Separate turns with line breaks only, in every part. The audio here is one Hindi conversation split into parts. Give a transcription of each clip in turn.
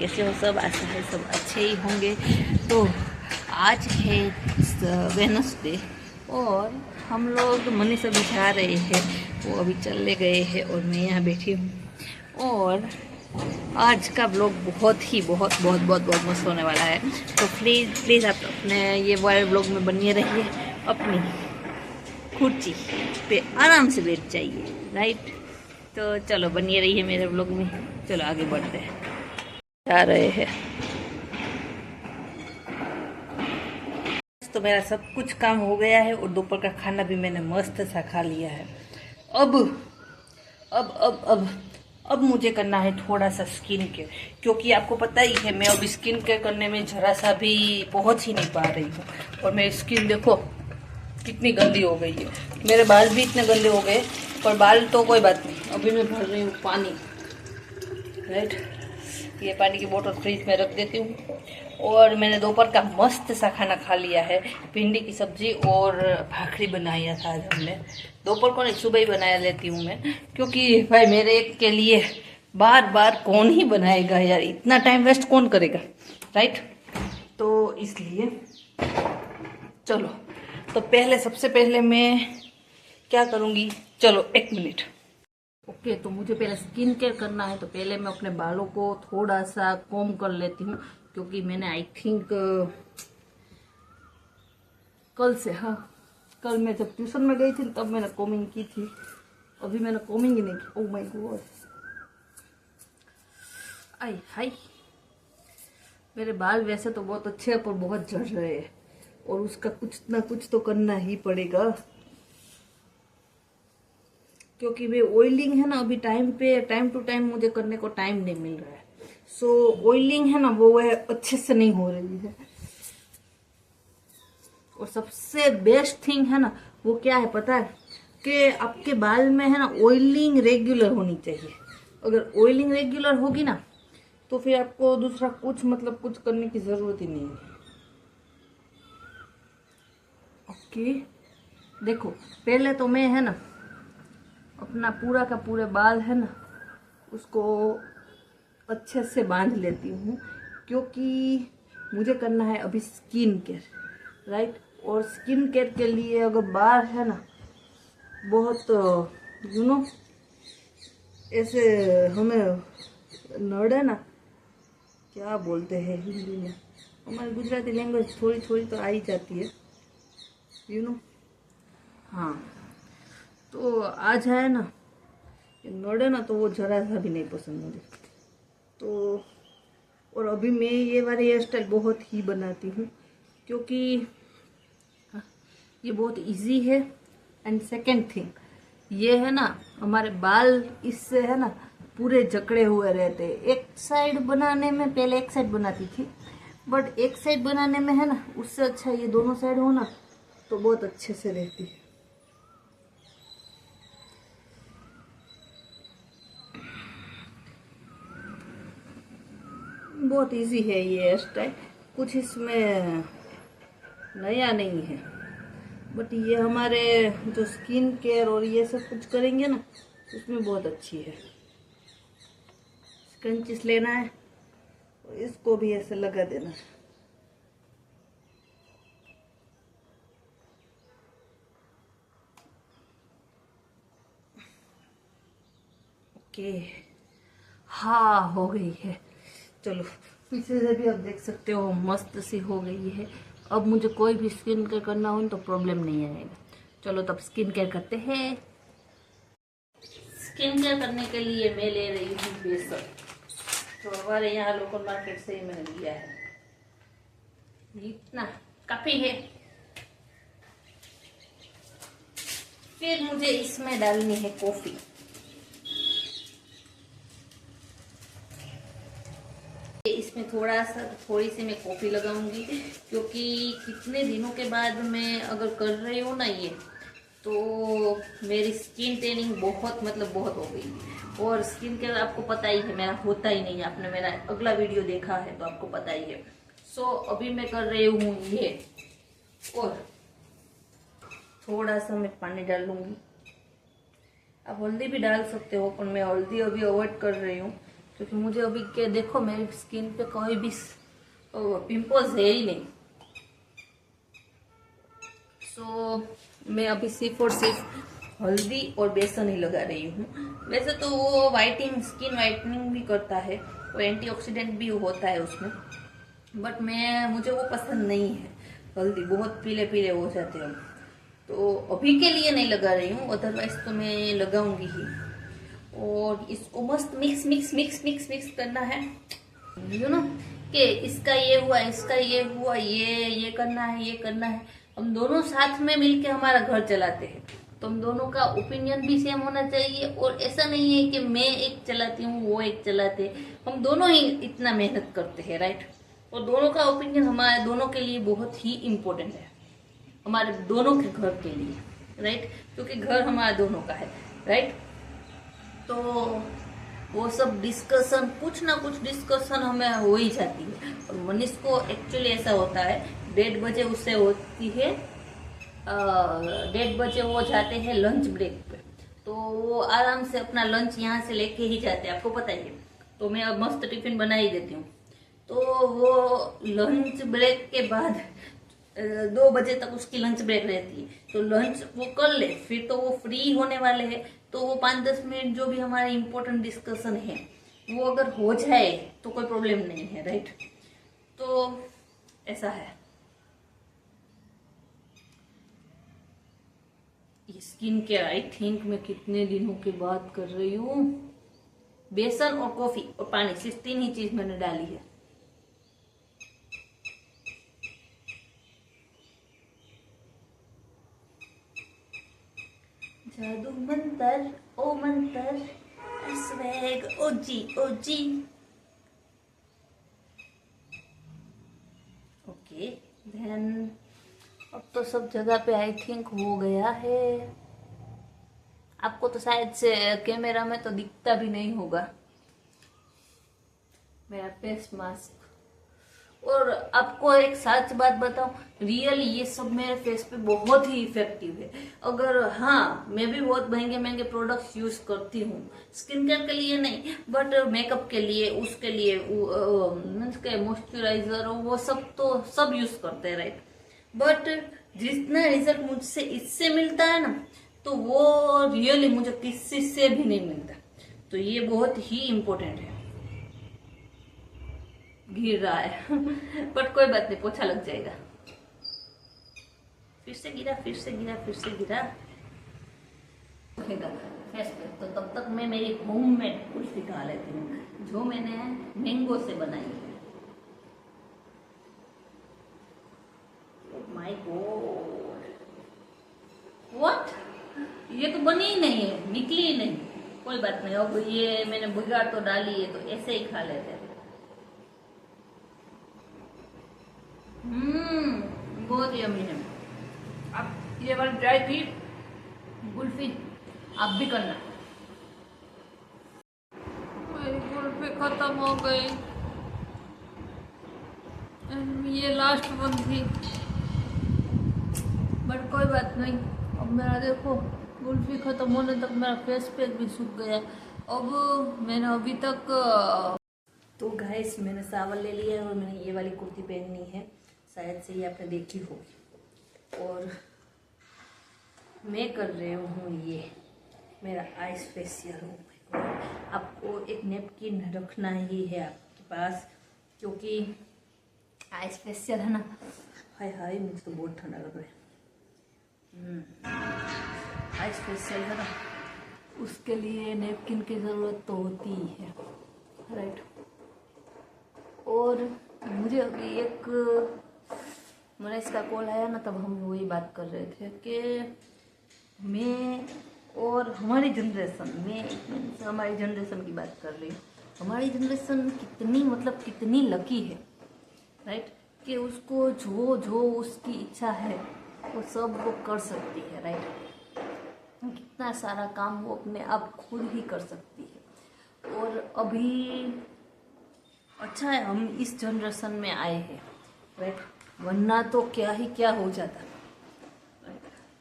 कैसे हो सब? आशा है सब अच्छे ही होंगे। तो आज है वेडनेसडे और हम लोग मनीष अभी जा रहे हैं, वो अभी चले गए हैं और मैं यहाँ बैठी हूँ। और आज का ब्लॉग बहुत मस्त होने वाला है। तो प्लीज़ आप अपने ये वाले ब्लॉग में बनिए रहिए, अपनी कुर्सी पे आराम से बैठ जाइए, राइट। तो चलो बनिए रहिए मेरे ब्लॉग में। चलो आगे बढ़ते हैं, जा रहे हैं। तो मेरा सब कुछ काम हो गया है और दोपहर का खाना भी मैंने मस्त सा खा लिया है। अब अब अब अब अब मुझे करना है थोड़ा सा स्किन केयर, क्योंकि आपको पता ही है मैं अभी स्किन केयर करने में जरा सा भी पहुंच ही नहीं पा रही हूँ। और मेरी स्किन देखो कितनी गंदी हो गई है, मेरे बाल भी इतने गंदे हो गए। पर बाल तो कोई बात नहीं, अभी मैं भर रही हूँ पानी, राइट। ये पानी की बोतल फ्रिज में रख देती हूँ। और मैंने दोपहर का मस्त सा खाना खा लिया है, भिंडी की सब्जी और भाखरी बनाया था आज हमने। दोपहर को नहीं, सुबह ही बनाया लेती हूँ मैं, क्योंकि भाई मेरे एक के लिए बार बार कौन ही बनाएगा यार, इतना टाइम वेस्ट कौन करेगा, राइट। तो इसलिए चलो, तो सबसे पहले मैं क्या करूँगी, चलो 1 मिनट। ओके, तो मुझे पहले स्किन केयर करना है। तो पहले मैं अपने बालों को थोड़ा सा कॉम्ब कर लेती हूँ, क्योंकि मैंने आई थिंक कल से, हाँ कल मैं जब ट्यूशन में गई थी तब मैंने कॉमिंग की थी, अभी मैंने कॉमिंग ही नहीं की। ओह माय गॉड, आई हाय, मेरे बाल वैसे तो बहुत अच्छे हैं पर बहुत झड़ रहे हैं, और उसका कुछ ना कुछ तो करना ही पड़ेगा, क्योंकि वे ऑयलिंग है ना, अभी टाइम टू टाइम मुझे करने को टाइम नहीं मिल रहा है। सो ऑयलिंग है ना, वो अच्छे से नहीं हो रही है। और सबसे बेस्ट थिंग है ना, वो क्या है पता है, कि आपके बाल में है ना ऑयलिंग रेगुलर होनी चाहिए। अगर ऑयलिंग रेगुलर होगी ना, तो फिर आपको दूसरा कुछ करने की जरूरत ही नहीं है। ओके, देखो पहले तो मैं है ना अपना पूरा का पूरे बाल है ना उसको अच्छे से बांध लेती हूँ, क्योंकि मुझे करना है अभी स्किन केयर, राइट। और स्किन केयर के लिए अगर बाल है ना बहुत ऐसे हमें नड़े ना, क्या बोलते हैं हिंदी में, हमारी गुजराती लैंग्वेज थोड़ी थोड़ी तो आ ही जाती है, हाँ। तो आ जाए ना नड़े ना, तो वो जरा सा भी नहीं पसंद मुझे। तो और अभी मैं ये वाली हेयर स्टाइल बहुत ही बनाती हूँ, क्योंकि ये बहुत इजी है। एंड सेकंड थिंग ये है ना, हमारे बाल इससे है ना पूरे जकड़े हुए रहते हैं। एक साइड बनाने में, पहले एक साइड बनाती थी, बट एक साइड बनाने में है ना, उससे अच्छा ये दोनों साइड हो ना तो बहुत अच्छे से रहती है। बहुत इजी है ये हेयर स्टाइल, कुछ इसमें नया नहीं है। बट ये हमारे जो स्किन केयर और ये सब कुछ करेंगे ना, उसमें बहुत अच्छी है। स्क्रंचिस लेना है और इसको भी ऐसे लगा देना है। ओके, हाँ हो गई है। चलो पीछे से भी आप देख सकते हो मस्त सी हो गई है। अब मुझे कोई भी स्किन केयर करना हो तो प्रॉब्लम नहीं आएगा। चलो तब स्किन केयर करते हैं। स्किन केयर करने के लिए मैं ले रही हूँ बेसन, तो हमारे यहाँ लोकल मार्केट से ही मैंने लिया है, इतना काफी है। फिर मुझे इसमें डालनी है कॉफी। इसमें थोड़ी सी मैं कॉफी लगाऊंगी, क्योंकि कितने दिनों के बाद मैं अगर कर रही हूँ ना ये, तो मेरी स्किन टैनिंग बहुत हो गई। और स्किन केयर आपको पता ही है मेरा होता ही नहीं है, आपने मेरा अगला वीडियो देखा है तो आपको पता ही है। सो अभी मैं कर रही हूँ ये, और थोड़ा सा मैं पानी डाल लूंगी। आप हल्दी भी डाल सकते हो, पर मैं हल्दी अभी अवॉइड कर रही हूँ, क्योंकि मुझे अभी के देखो मेरी स्किन पे कोई भी पिंपल्स है ही नहीं। मैं अभी सिर्फ और सिर्फ हल्दी और बेसन ही लगा रही हूँ। वैसे तो वो वाइटिंग, स्किन वाइटनिंग भी करता है, वो एंटीऑक्सीडेंट भी होता है उसमें, बट मुझे वो पसंद नहीं है। हल्दी बहुत पीले पीले हो जाते हैं, तो अभी के लिए नहीं लगा रही हूँ, अदरवाइज तो मैं लगाऊंगी ही। और इसको मस्त mix mix mix mix mix करना है, यू नो, कि इसका ये हुआ, इसका ये हुआ, ये करना है, ये करना है। हम दोनों साथ में मिलके हमारा घर चलाते हैं, तो हम दोनों का ओपिनियन भी सेम होना चाहिए। और ऐसा नहीं है कि मैं एक चलाती हूँ वो एक चलाते, हम दोनों ही इतना मेहनत करते हैं, राइट। और दोनों का ओपिनियन हमारे दोनों के लिए बहुत ही इम्पोर्टेंट है, हमारे दोनों के घर के लिए, राइट, क्योंकि घर हमारा दोनों का है, राइट। तो वो सब डिस्कशन, कुछ ना कुछ डिस्कशन हमें हो ही जाती है। और मनीष को एक्चुअली ऐसा होता है, 1:30 बजे उससे होती है, 1:30 बजे वो जाते हैं लंच ब्रेक पे, तो वो आराम से अपना लंच यहाँ से लेके ही जाते हैं, आपको पता ही है। तो मैं अब मस्त टिफिन बना ही देती हूँ। तो वो लंच ब्रेक के बाद 2 बजे तक उसकी लंच ब्रेक रहती है, तो लंच वो कर ले, फिर तो वो फ्री होने वाले हैं। तो वो 5-10 मिनट जो भी हमारे इम्पोर्टेंट डिस्कशन है वो अगर हो जाए तो कोई प्रॉब्लम नहीं है, राइट। तो ऐसा है। ये स्किन केयर आई थिंक मैं कितने दिनों के बाद कर रही हूँ। बेसन और कॉफी और पानी, सिर्फ 3 ही चीज मैंने डाली है। जादू मंतर, ओ मंतर, स्वैग, ओजी ओजी। ओके देन, अब तो सब जगह पे आई थिंक हो गया है। आपको तो शायद से कैमरा में तो दिखता भी नहीं होगा मेरा फेस मास्क। और आपको एक सच बात बताऊं, रियली ये सब मेरे फेस पे बहुत ही इफेक्टिव है। अगर हाँ, मैं भी बहुत महंगे महंगे प्रोडक्ट्स यूज करती हूँ, स्किन केयर के लिए नहीं बट मेकअप के लिए, उसके लिए मीन्स के मॉइस्चराइजर वो सब तो सब यूज करते हैं, राइट। बट जितना रिजल्ट मुझसे इससे मिलता है ना, तो वो रियली मुझे किसी से भी नहीं मिलता। तो ये बहुत ही इम्पोर्टेंट है। गिर रहा है बट कोई बात नहीं, पोछा लग जाएगा। फिर से गिरा, फिर से गिरा, फिर से गिरा फेस पे। तो तब तक मैं मेरी होममेड कुल्फी खा लेती हूँ, जो मैंने मैंगो से बनाई है। माय गॉड, व्हाट, ये तो बनी ही नहीं है, निकली ही नहीं। कोई बात नहीं, अब ये मैंने बिगाड़ तो डाली है, तो ऐसे ही खा लेते हैं। बहुत यम्मी है। आप ये वाली ड्राई की कुल्फी आप भी करना। मेरी कुल्फी खत्म हो गई, ये लास्ट वन थी, बट कोई बात नहीं। अब मेरा देखो कुल्फी खत्म होने तक मेरा फेस पैक भी सूख गया। अब मैंने अभी तक तो गाइस मैंने सावन ले लिया है और मैंने ये वाली कुर्ती पहननी है, शायद से ये आपने देखी होगी। और मैं कर रही हूँ ये मेरा आइस फेशियल। हो आपको एक नेपकिन रखना ही है आपके पास, क्योंकि आइस फेशियल है ना। हाय हाय, मुझे तो बहुत ठंडा लग रहा है। आइस फेशियल है ना, उसके लिए नेपकिन की ज़रूरत तो होती ही है, राइट। और मुझे अभी एक मनीष का कॉल आया ना, तब हम वही बात कर रहे थे कि मैं और हमारी जनरेशन में, हमारी जनरेशन की बात कर रही हूँ। हमारी जनरेशन कितनी मतलब कितनी लकी है, राइट, कि उसको जो जो उसकी इच्छा है वो सब वो कर सकती है, राइट। कितना सारा काम वो अपने आप खुद ही कर सकती है। और अभी अच्छा है हम इस जनरेशन में आए हैं, राइट, वरना तो क्या ही क्या हो जाता,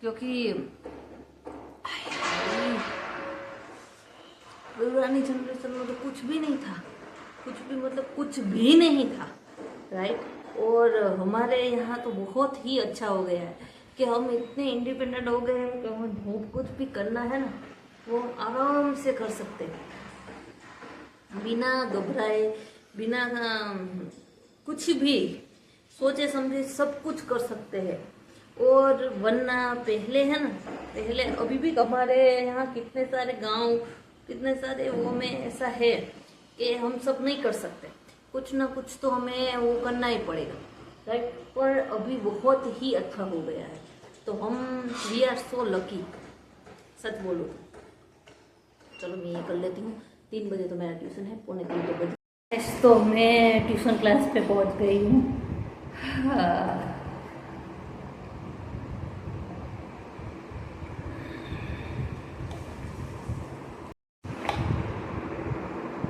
क्योंकि पुरानी जनरेशन में तो कुछ भी नहीं था। कुछ भी मतलब कुछ भी नहीं था, राइट। और हमारे यहाँ तो बहुत ही अच्छा हो गया है कि हम इतने इंडिपेंडेंट हो गए हैं कि हमें जो कुछ भी करना है ना वो आराम से कर सकते हैं, बिना घबराए, बिना कुछ भी सोचे समझे सब कुछ कर सकते हैं। और वरना पहले है ना, पहले अभी भी हमारे यहाँ कितने सारे गांव, कितने सारे वो में ऐसा है कि हम सब नहीं कर सकते, कुछ ना कुछ तो हमें वो करना ही पड़ेगा, राइट। पर अभी बहुत ही अच्छा हो गया है, तो हम वी आर सो लकी, सच बोलो। चलो मैं ये कर लेती हूँ, 3 बजे तो मेरा ट्यूशन है, 2:45 तो बजे। तो मैं ट्यूशन क्लास पे पहुँच गई हूँ। हाँ।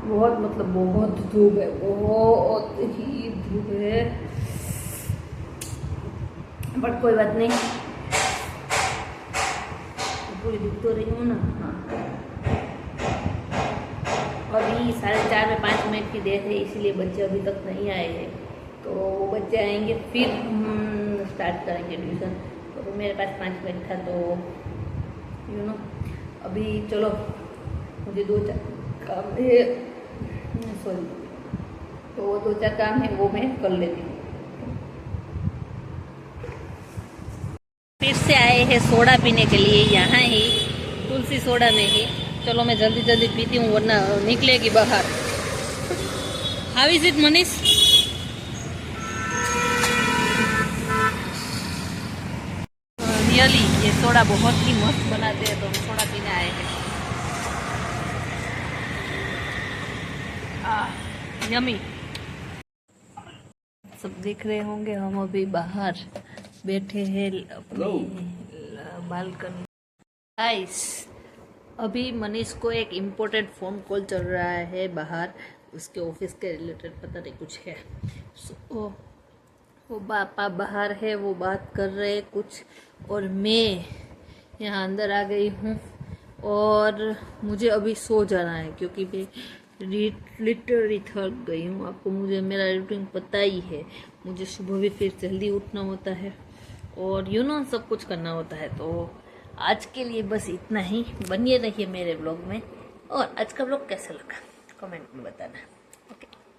बहुत मतलब बहुत धूप है, बहुत ही धूप है, बट कोई बात नहीं, पूरी दिख तो रही हूँ ना। हाँ, अभी 4:30 में 5 मिनट की देर है, इसीलिए बच्चे अभी तक नहीं आए हैं। तो वो बच्चे आएंगे फिर हम स्टार्ट करेंगे ट्यूशन। तो मेरे पास 5 मिनट था, तो यू नो अभी चलो मुझे 2-4 काम है, सॉरी, तो वो 2-4 काम है वो मैं कर लेती हूँ। फिर से आए हैं सोडा पीने के लिए, यहाँ ही तुलसी सोडा में ही। चलो मैं जल्दी जल्दी पीती हूँ वरना निकलेगी बाहर। How is it Manish? Really ये सोडा बहुत ही मस्त बनाते हैं, तो हम सोडा पीने आए हैं। यमी। सब देख रहे होंगे हम अभी बाहर बैठे हैं अपनी बालकनी। गाइस, अभी मनीष को एक इम्पोर्टेंट फ़ोन कॉल चल रहा है बाहर, उसके ऑफिस के रिलेटेड पता नहीं कुछ है। वो पापा बाहर है, वो बात कर रहे हैं कुछ, और मैं यहाँ अंदर आ गई हूँ। और मुझे अभी सो जाना है क्योंकि मैं लिटरली थक गई हूँ। आपको मुझे मेरा रूटीन पता ही है, मुझे सुबह भी फिर जल्दी उठना होता है और सब कुछ करना होता है। तो आज के लिए बस इतना ही। बनिए रहिए मेरे ब्लॉग में। और आज का ब्लॉग कैसा लगा कमेंट में बताना।